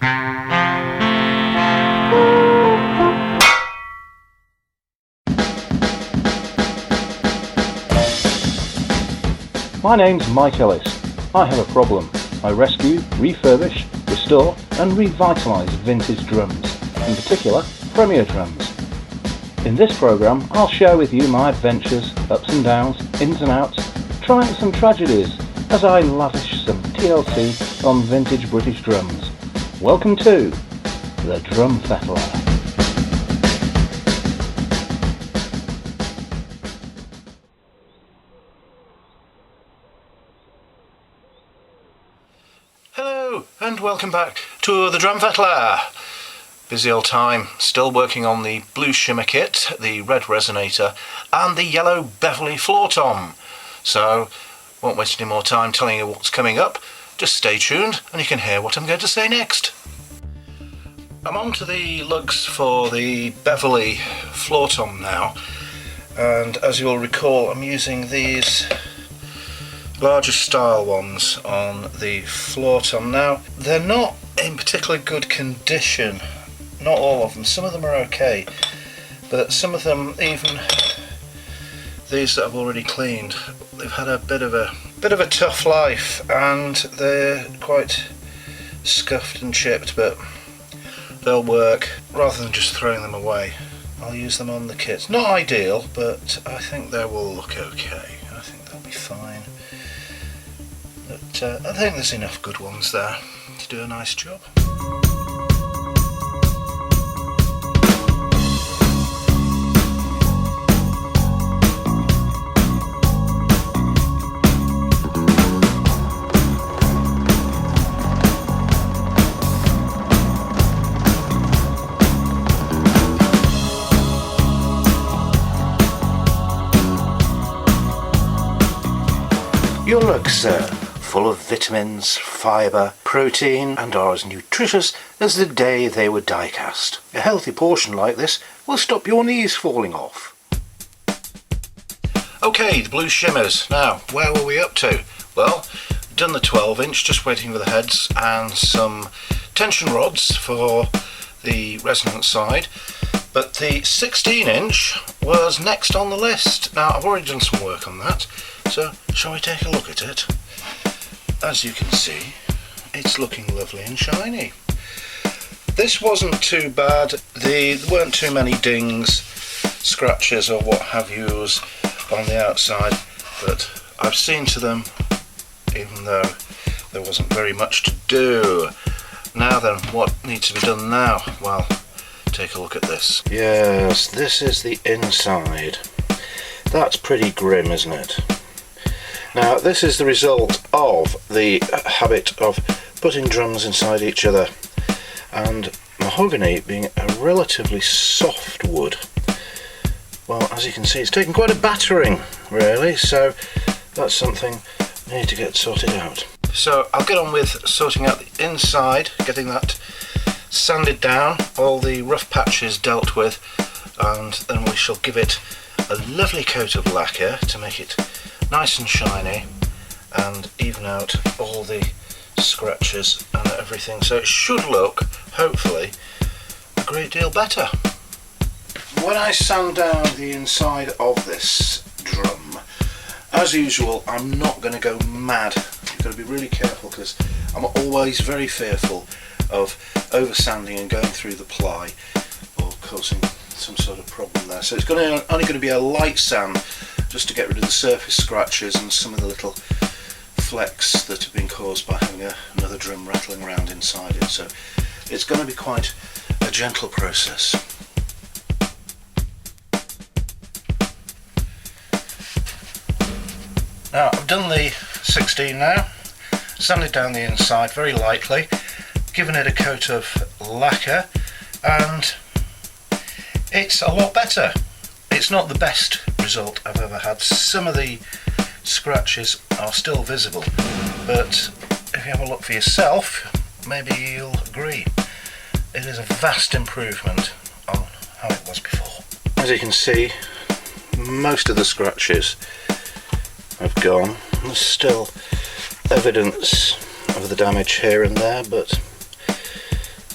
My name's Mike Ellis. I have a problem. I rescue, refurbish, restore and revitalise vintage drums, in particular Premier drums. In this programme I'll share with you my adventures, ups and downs, ins and outs, triumphs and tragedies as I lavish some TLC on vintage British drums. Welcome to the Drum Fettler. Hello and welcome back to the Drum Fettler. Busy old time, still working on the blue shimmer kit, the red resonator and the yellow Beverley floor tom. So won't waste any more time telling you what's coming up. Just stay tuned and you can hear what I'm going to say next. I'm on to the lugs for the Beverley floor tom now, and as you'll recall I'm using these larger style ones on the floor tom. Now they're not in particularly good condition, not all of them. Some of them are okay, but some of them, even these that I've already cleaned, they've had a bit of a tough life and they're quite scuffed and chipped, but they'll work. Rather than just throwing them away, I'll use them on the kit. Not ideal, but I think they will look okay. I think they'll be fine. But I think there's enough good ones there to do a nice job. Your lugs, sir, full of vitamins, fibre, protein and are as nutritious as the day they were die-cast. A healthy portion like this will stop your knees falling off. Okay, the blue shimmers. Now, where were we up to? Well, done the 12-inch, just waiting for the heads and some tension rods for the resonance side. But the 16-inch was next on the list. Now, I've already done some work on that, so shall we take a look at it? As you can see, it's looking lovely and shiny. This wasn't too bad. There weren't too many dings, scratches or what have yous on the outside, but I've seen to them even though there wasn't very much to do. Now then, what needs to be done now? Well, take a look at this. Yes, this is the inside. That's pretty grim, isn't it? Now, this is the result of the habit of putting drums inside each other, and mahogany being a relatively soft wood. Well, as you can see, it's taken quite a battering, really, so that's something I need to get sorted out. So I'll get on with sorting out the inside, getting that sanded down, all the rough patches dealt with, and then we shall give it a lovely coat of lacquer to make it nice and shiny and even out all the scratches and everything, so it should look, hopefully, a great deal better. When I sand down the inside of this drum, as usual, I'm not going to go mad. You've got to be really careful because I'm always very fearful of over sanding and going through the ply or causing some sort of problem there. So it's only going to be a light sand just to get rid of the surface scratches and some of the little flecks that have been caused by having another drum rattling around inside it. So it's going to be quite a gentle process. Now I've done the 16 now, sanded down the inside very lightly, given it a coat of lacquer, and it's a lot better. It's not the best result I've ever had. Some of the scratches are still visible, but if you have a look for yourself, maybe you'll agree. It is a vast improvement on how it was before. As you can see, most of the scratches have gone. There's still evidence of the damage here and there, but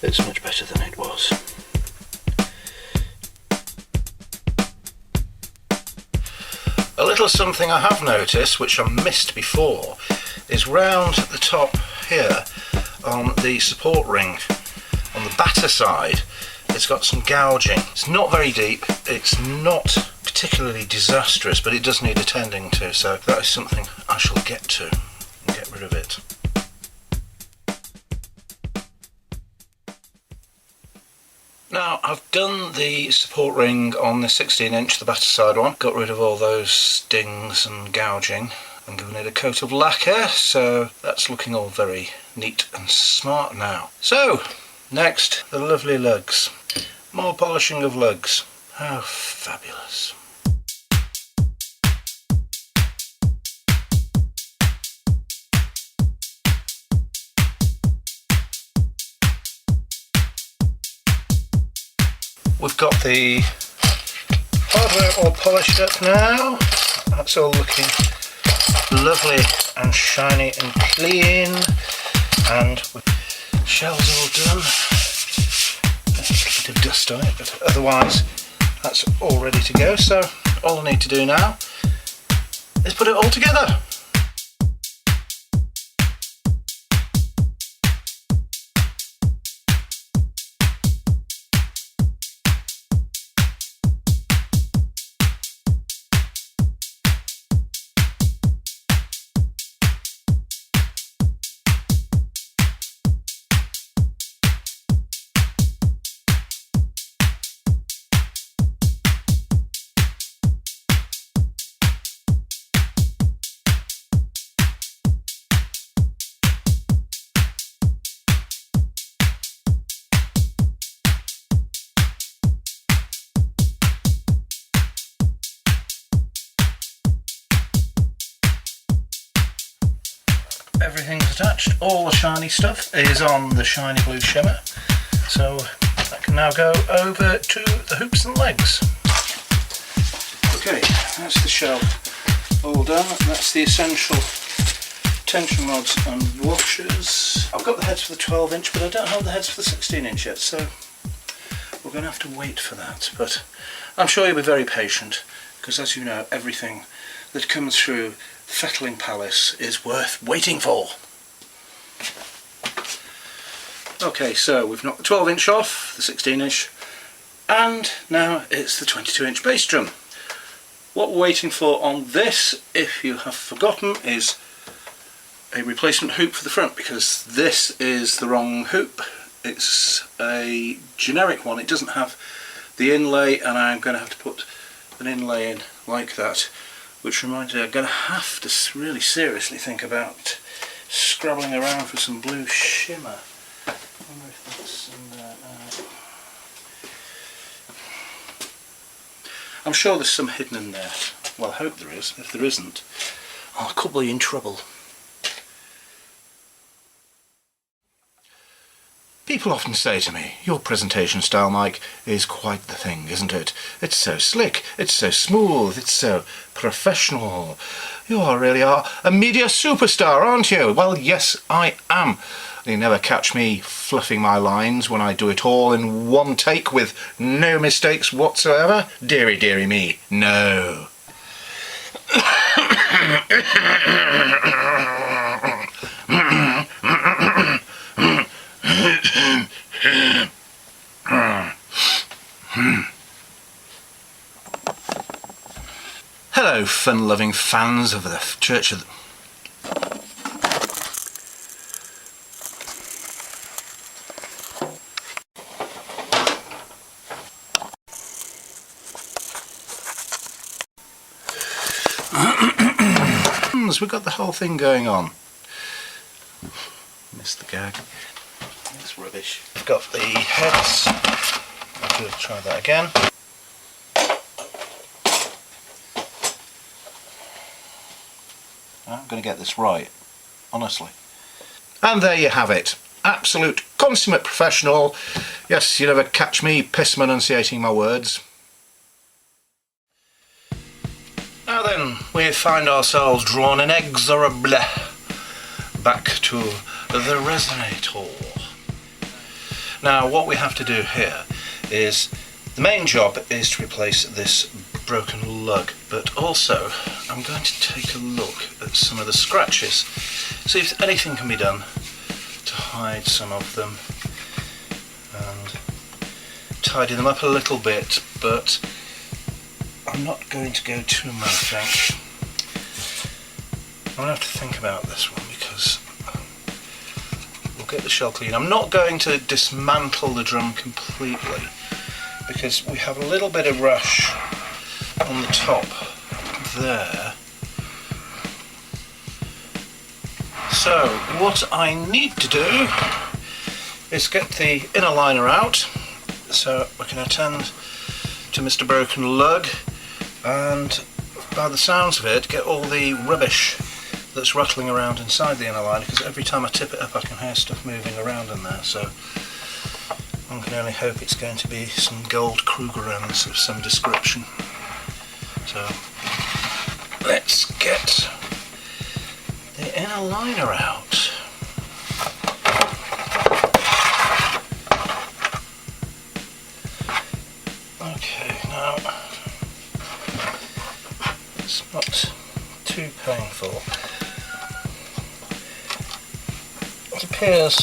It's much better than it was. A little something I have noticed, which I missed before, is round at the top here on the support ring, on the batter side, it's got some gouging. It's not very deep, it's not particularly disastrous, but it does need attending to, so that is something I shall get to and get rid of it. Now, I've done the support ring on the 16-inch, the batter side one, got rid of all those stings and gouging and given it a coat of lacquer, so that's looking all very neat and smart now. So, next, the lovely lugs. More polishing of lugs. How fabulous. We've got the hardware all polished up now. That's all looking lovely and shiny and clean. And with shells all done. A bit of dust on it, but otherwise that's all ready to go. So all I need to do now is put it all together. Everything's attached, all the shiny stuff is on the shiny blue shimmer, so I can now go over to the hoops and legs. Okay, that's the shell all done, that's the essential tension rods and washers. I've got the heads for the 12-inch, but I don't have the heads for the 16-inch yet, so we're going to have to wait for that, but I'm sure you'll be very patient, because as you know, everything that comes through Fettling Palace is worth waiting for. Okay, so we've knocked the 12-inch off, the 16-inch, and now it's the 22-inch bass drum. What we're waiting for on this, if you have forgotten, is a replacement hoop for the front, because this is the wrong hoop. It's a generic one, it doesn't have the inlay, and I'm going to have to put an inlay in like that. Which reminds me, I'm going to have to really seriously think about scrabbling around for some blue shimmer. I wonder if that's in there. I'm sure there's some hidden in there. Well, I hope there is. If there isn't, I could be in trouble. People often say to me, your presentation style, Mike, is quite the thing, isn't it? It's so slick, it's so smooth, it's so professional. You really are a media superstar, aren't you? Well, yes, I am. You never catch me fluffing my lines when I do it all in one take with no mistakes whatsoever. Dearie, dearie me, no. Hello, fun-loving fans of the Church of the... We've got the whole thing going on. Missed the gag. That's rubbish. We've got the heads. I'll try that again. I'm going to get this right, honestly. And there you have it. Absolute consummate professional. Yes, you never catch me piss-enunciating my words. Now then, we find ourselves drawn inexorably back to the Resonator. Now what we have to do here is, the main job is to replace this broken lug, but also I'm going to take a look at some of the scratches, see if anything can be done to hide some of them and tidy them up a little bit, but I'm not going to go too much, I think. I'm going to have to think about this one because we'll get the shell clean. I'm not going to dismantle the drum completely because we have a little bit of rush on the top there. So what I need to do is get the inner liner out so we can attend to Mr. Broken Lug, and by the sounds of it get all the rubbish that's rattling around inside the inner liner, because every time I tip it up I can hear stuff moving around in there, so one can only hope it's going to be some gold Krugerrands of some description. So let's get the inner liner out. Okay, now it's not too painful. It appears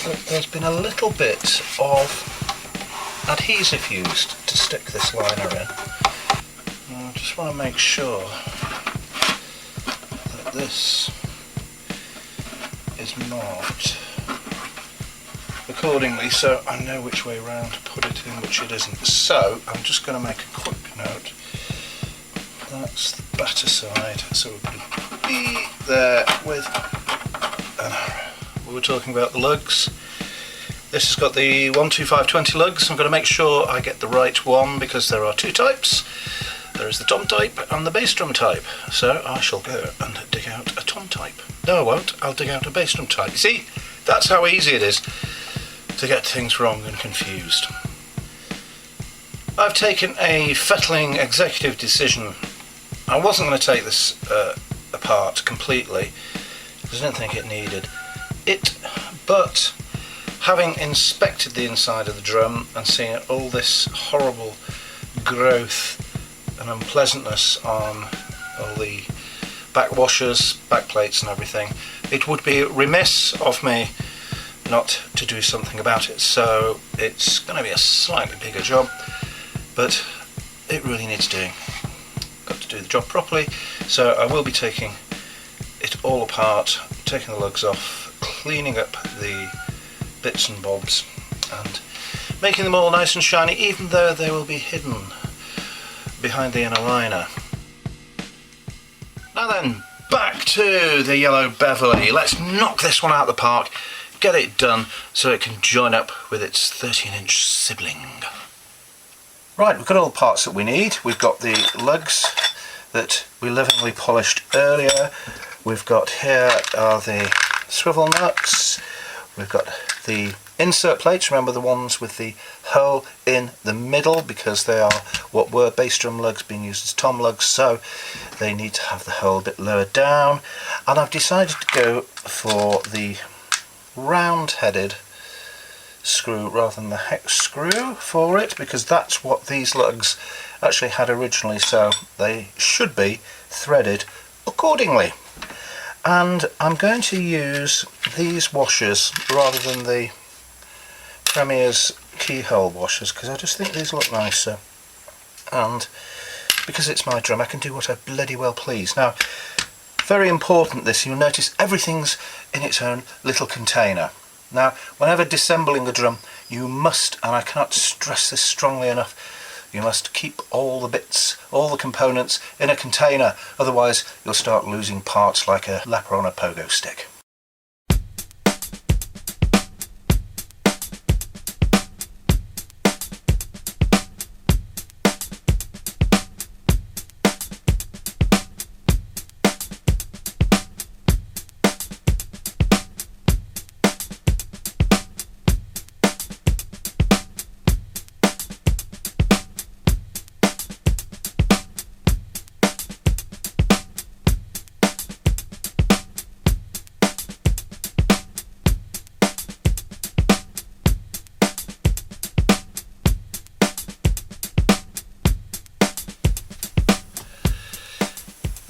that there's been a little bit of adhesive used to stick this liner in. I just want to make sure that this is marked accordingly so I know which way round to put it in, which it isn't. So I'm just going to make a quick note. That's the batter side, so we're going to be there with we were talking about the lugs. This has got the 125/20 lugs. I'm going to make sure I get the right one because there are two types. There is the tom type and the bass drum type. So I shall go and dig out a tom type. No, I won't. I'll dig out a bass drum type. You see, that's how easy it is to get things wrong and confused. I've taken a fettling executive decision. I wasn't going to take this apart completely because I didn't think it needed it, but having inspected the inside of the drum and seeing all this horrible growth and unpleasantness on all the back washers, back plates and everything, it would be remiss of me not to do something about it. So it's going to be a slightly bigger job, but it really needs doing. Got to do the job properly, so I will be taking it all apart, taking the lugs off, cleaning up the bits and bobs and making them all nice and shiny, even though they will be hidden behind the inner liner. Now then, back to the yellow Beverley. Let's knock this one out of the park, get it done so it can join up with its 13-inch sibling. Right, we've got all the parts that we need. We've got the lugs that we lovingly polished earlier. We've got here are the swivel nuts. We've got the insert plates, remember the ones with the hole in the middle, because they are what were bass drum lugs being used as tom lugs, so they need to have the hole a bit lower down. And I've decided to go for the round-headed screw rather than the hex screw for it, because that's what these lugs actually had originally, so they should be threaded accordingly. And I'm going to use these washers rather than the Premier's keyhole washers because I just think these look nicer, and because it's my drum I can do what I bloody well please. Now, very important this, you'll notice everything's in its own little container. Now, whenever disassembling a drum, you must, and I cannot stress this strongly enough, you must keep all the bits, all the components in a container, otherwise you'll start losing parts like a leper on a pogo stick.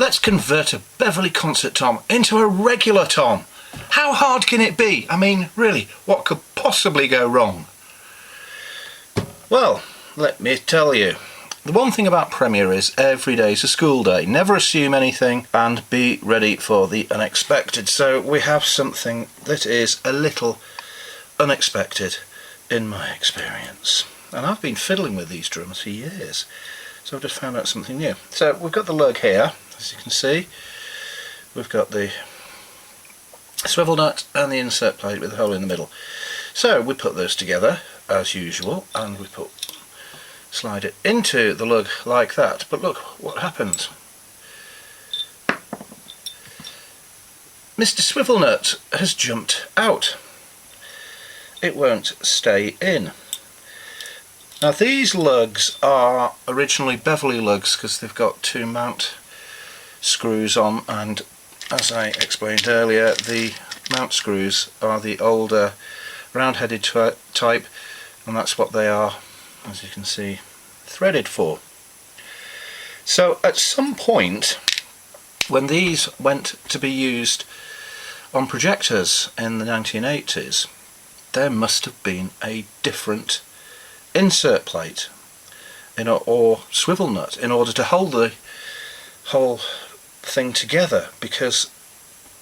Let's convert a Beverley concert tom into a regular tom. How hard can it be? I mean, really, what could possibly go wrong? Well, let me tell you. The one thing about Premier is every day's a school day. Never assume anything and be ready for the unexpected. So we have something that is a little unexpected in my experience. And I've been fiddling with these drums for years. So I've just found out something new. So we've got the lug here, as you can see. We've got the swivel nut and the insert plate with the hole in the middle. So we put those together as usual, and we slide it into the lug like that. But look what happens. Mr. Swivel Nut has jumped out. It won't stay in. Now these lugs are originally Beverley lugs because they've got 2 mount screws on, and as I explained earlier, the mount screws are the older round-headed type, and that's what they are, as you can see, threaded for. So at some point when these went to be used on projectors in the 1980s, there must have been a different insert plate or swivel nut in order to hold the whole thing together, because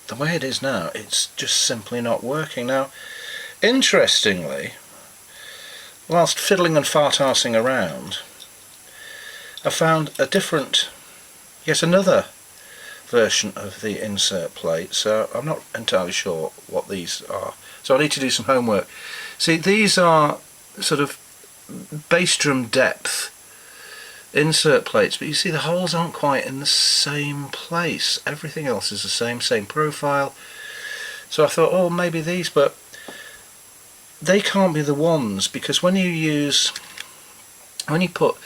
the way it is now, it's just simply not working. Now, interestingly, whilst fiddling and fart-arsing around, I found yet another version of the insert plate, so I'm not entirely sure what these are. So I need to do some homework. See, these are sort of bass drum depth insert plates, but you see the holes aren't quite in the same place. Everything else is the same profile. So I thought, oh, maybe these, but they can't be the ones, because when you put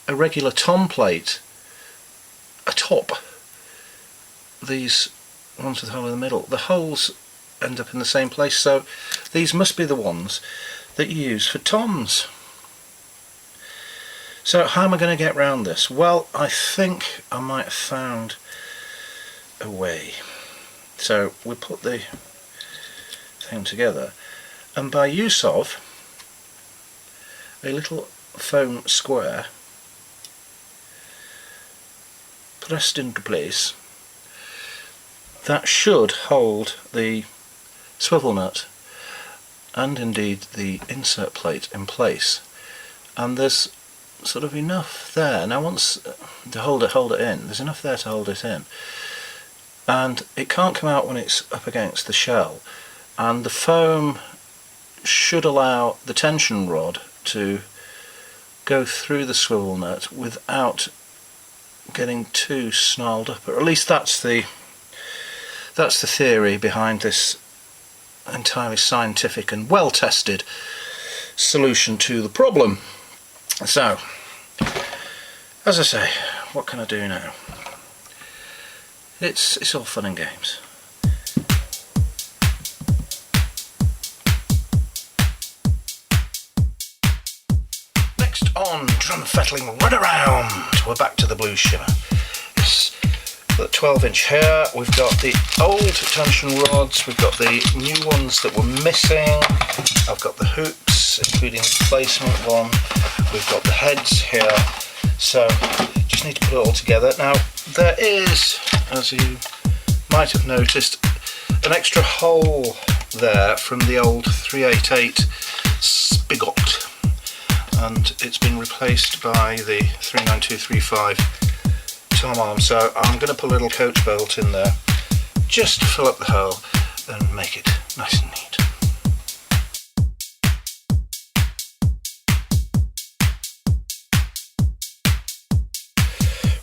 a regular tom plate atop these ones with the hole in the middle, the holes end up in the same place. So these must be the ones that you use for toms. So how am I going to get round this? Well, I think I might have found a way. So we put the thing together, and by use of a little foam square pressed into place, that should hold the swivel nut and indeed the insert plate in place. And there's sort of enough there now, once to hold it in, there's enough there to hold it in, and it can't come out when it's up against the shell, and the foam should allow the tension rod to go through the swivel nut without getting too snarled up, or at least that's the theory behind this entirely scientific and well tested solution to the problem. So, as I say, what can I do now? It's all fun and games. Next on Drum Fettling Run Around, we're back to the blues shimmer. Yes, the 12-inch here, we've got the old tension rods, we've got the new ones that were missing, I've got the hoops, including the placement one, we've got the heads here, so just need to put it all together. Now there is, as you might have noticed, an extra hole there from the old 388 spigot, and it's been replaced by the 39235 tom arm, so I'm going to put a little coach bolt in there just to fill up the hole and make it nice and neat.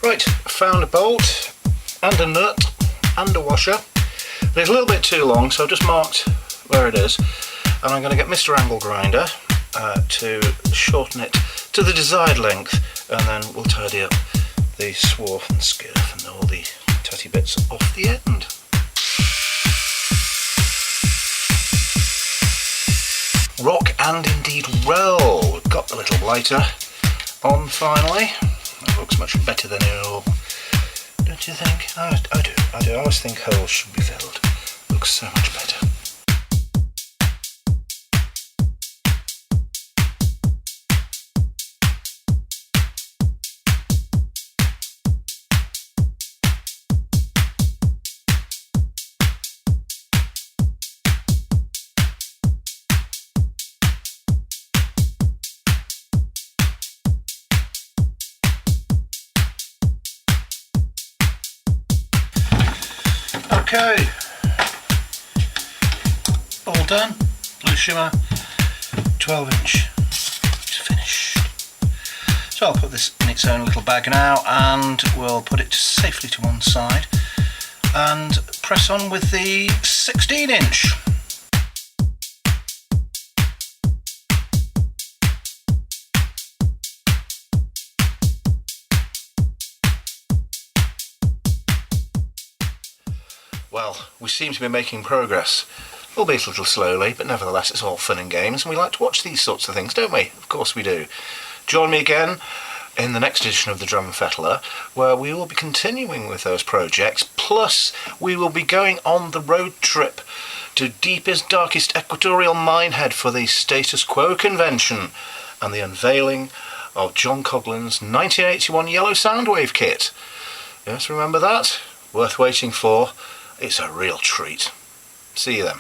Right, found a bolt and a nut and a washer. But it's a little bit too long, so I've just marked where it is, and I'm going to get Mr. Angle Grinder to shorten it to the desired length, and then we'll tidy up the swarf and skiff and all the tatty bits off the end. Rock and indeed roll. We've got the little lighter on finally. That looks much better than it all. Don't you think? I do. I always think holes should be filled. Looks so much better. Okay, all done. Blue shimmer, 12-inch is finished. So I'll put this in its own little bag now, and we'll put it safely to one side and press on with the 16-inch. Well, we seem to be making progress, albeit a little slowly, but nevertheless it's all fun and games, and we like to watch these sorts of things, don't we? Of course we do. Join me again in the next edition of the Drum Fettler, where we will be continuing with those projects, plus we will be going on the road trip to deepest, darkest equatorial minehead for the Status Quo Convention and the unveiling of John Coughlin's 1981 Yellow Soundwave kit. Yes, remember that? Worth waiting for. It's a real treat. See you then.